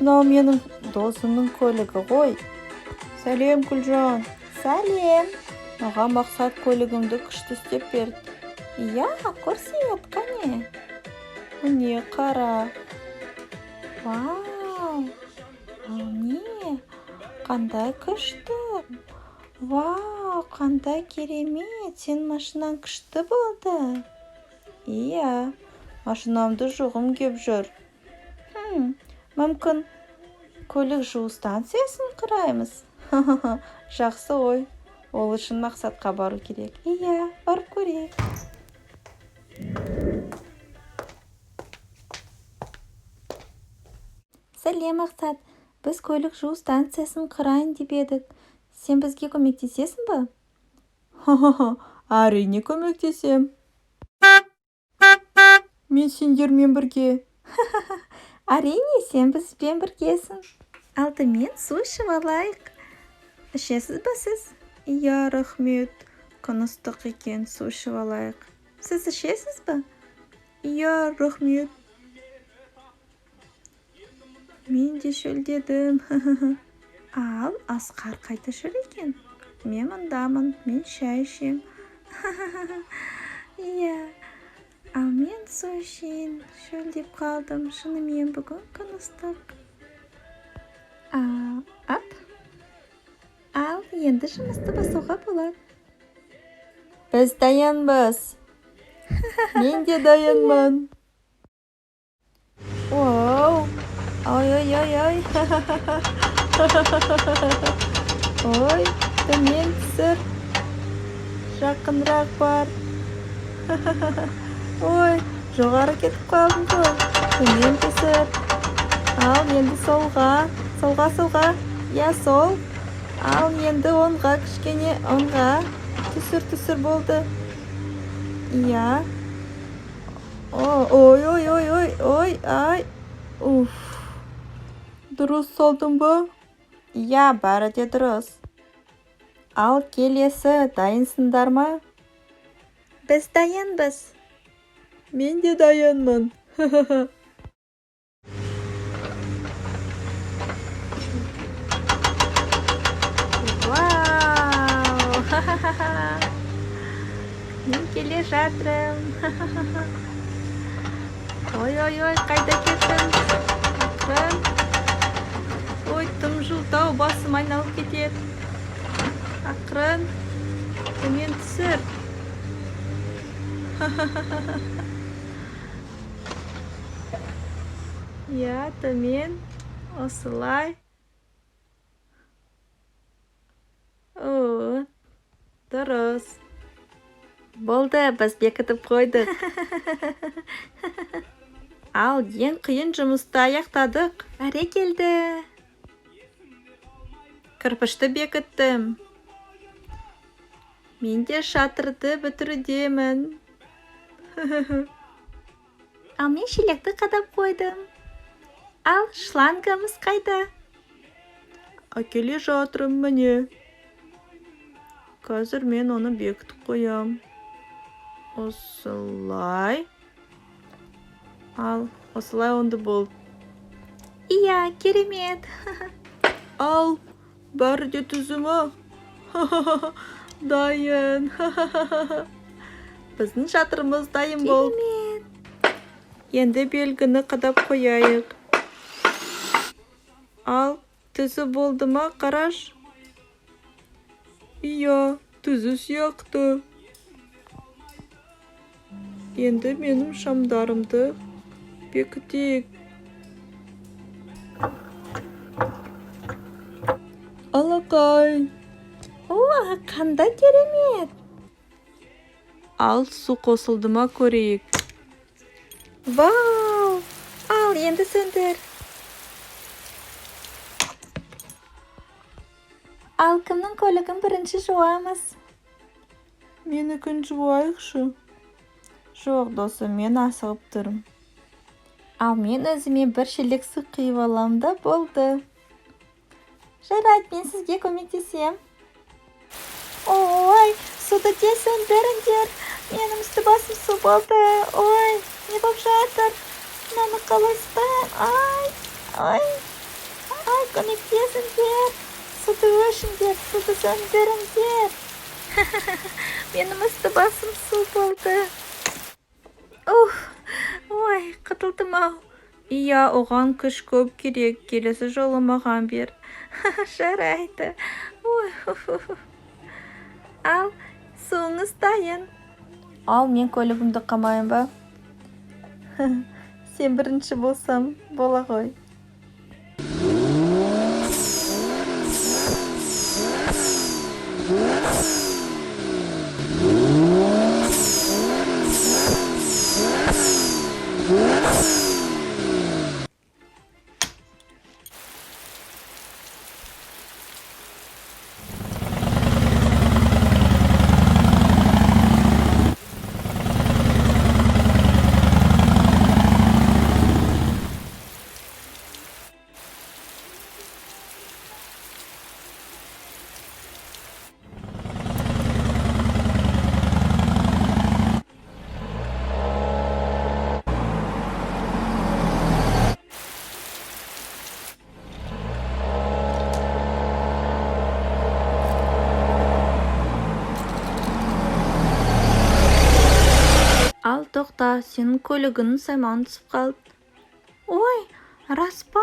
мынау менің досымның көлігі ғой. Сәлем, Гүлжан. Сәлем. Маған мақсат көлігімді күшті істеп берді. Иә, көрсет, қане. Міне, қара. Вау. Не? Қандай күшті. Вау, қандай керемет. Сен машинаң күшті болды. Иә, машинамды жуғым кеп жүр. Мүмкін көлік жуу станциясын құраймыз. Жақсы ой. Ол үшін мақсатқа бару керек. Иә, барып көрейік. Сәлем, Мақсат. Біз көлік жуу станциясын құрайын деп едік. Сен бізге көмектесесің бе? Әрине көмектесем. Мен сендермен бірге. Әрине, сен бізбен біргесің. Алдымен су ішіп алайық. Ішесіз бе сіз? Иә, рахмет. Күн ыстық екен, су ішіп алайық. Сіз ішесіз бе? Иә, рахмет. Мен де шөлдедім. Ал, Асқар қайда жүр екен? Мен мұндамын, мен шай ішем. Иә. Ал мен су ішейін, шөлдеп қалдым. Шынымен бүгін күн ыстық. Ал, енді жұмысты бастауға болады. Біз даянбыз. Мен де даянмын. Оу, ой. Ой, төмен түсір. Жақынырақ бар. Ой, жоғары кетіп қалдым ғой. Төмен түсір. Ал, енді солға. Солға. Я, сол. Ал, енді оңға, кішкене оңға. Түсір болды. Я. Ой, ай. Уф. Дұрыс салдым ба? Я, бәрі де дұрыс. Ал, келесі, дайынсыңдар ма? Біз даянбыз. Мен де даянмын. Вау! Мен келе жатырмын. Ой, қайда кеттің? Ақырын. Ой, тым жылдау, басым айналып кетеді. Ақырын. Төмен түсір. Я, төмен. Осылай. О, дұрыс. Болды, біз бекітіп қойдық. Ал, ең қиын жұмысты аяқтадық. Бәрекелді. Кірпішті бекіттім. Мен де шатырды бітірудемін. Ал, мен шелекті қадап қойдым. Ал, шлангымыз қайда? Әкеле жатырым міне. Қазір мен оны бекітіп қоям. Осылай. Ал, осылай онды болды. Иә, керемет. Ал, бәрі де түзімі. Дайын. Біздің шатырымыз дайын болды. Керемет. Енді белгіні қадап қояйық. Ал, түзі болды ма, қараш? Иә, түзі сияқты. Енді менің шамдарымды бекітейік. Алақай. О, қандай керемет. Ал, су қосылды ма көрейік. Вау! Ал, енді сөндір. Ал, кімнің көлігін бірінші жуамыз? Менікін жуайықшы. Жоқ, досым, мен асығып тұрмын. Ал, мен өзіме бір шелек су құйып алам да болды. Жарайды, мен сізге көмектесем. Ой, суды тез сөндіріңдер. Менің үсті басым су болды. Ой, не болып жатыр? Мынаны қалайсыздар? Ай, көмектесіңдер. Суды өшіңдер, суды сөндіріңдер. Менің үсті басым су болды. Ой, құтылдым-ау. Иә, оған күш көп керек. Келесі жолы маған бер. Жарайды. Ал, суыңыз дайын. Ал, мен көлігімді қамайын ба? Сен бірінші болсам, бола ғой. Ал, тоқта, сенің көлігінің саймағын түсіп қалды. Ой, рас па?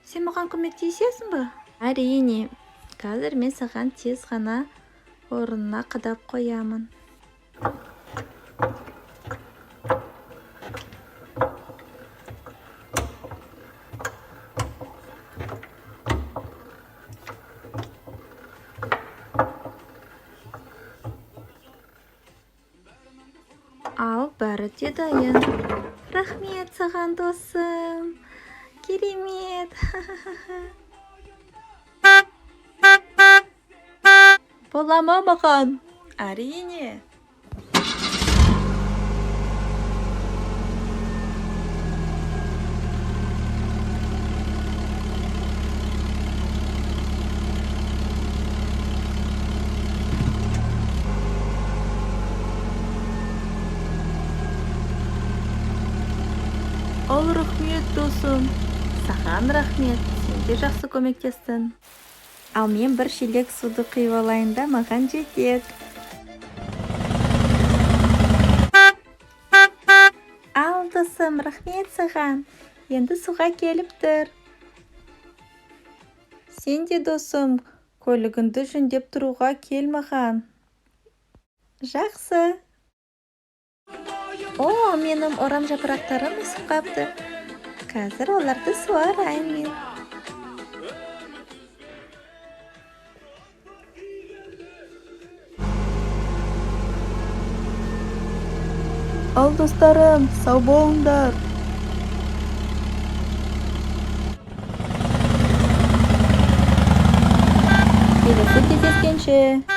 Сен маған көмектесесің бе? Әрине, қазір мен саған тез ғана орнына қадап қоямын. Ал, бәрі де дайын. Рахмет саған, досым. Керемет. Бола ма маған? Әрине. Ал, рахмет, досым. Саған рахмет. Сен де жақсы көмектестің. Ал мен бір шелек суды құйып алайын да, маған жетеді. Ал, досым, рахмет саған. Енді суға келіп тұр. Сен де, досым, көлігіңді жөндеп тұруға кел маған. Жақсы. Менің орам жапырақтарым үсіп қапты. Қазір оларды суарайын мен. Ал, достарым, сау болыңдар. Келесі кездескенше.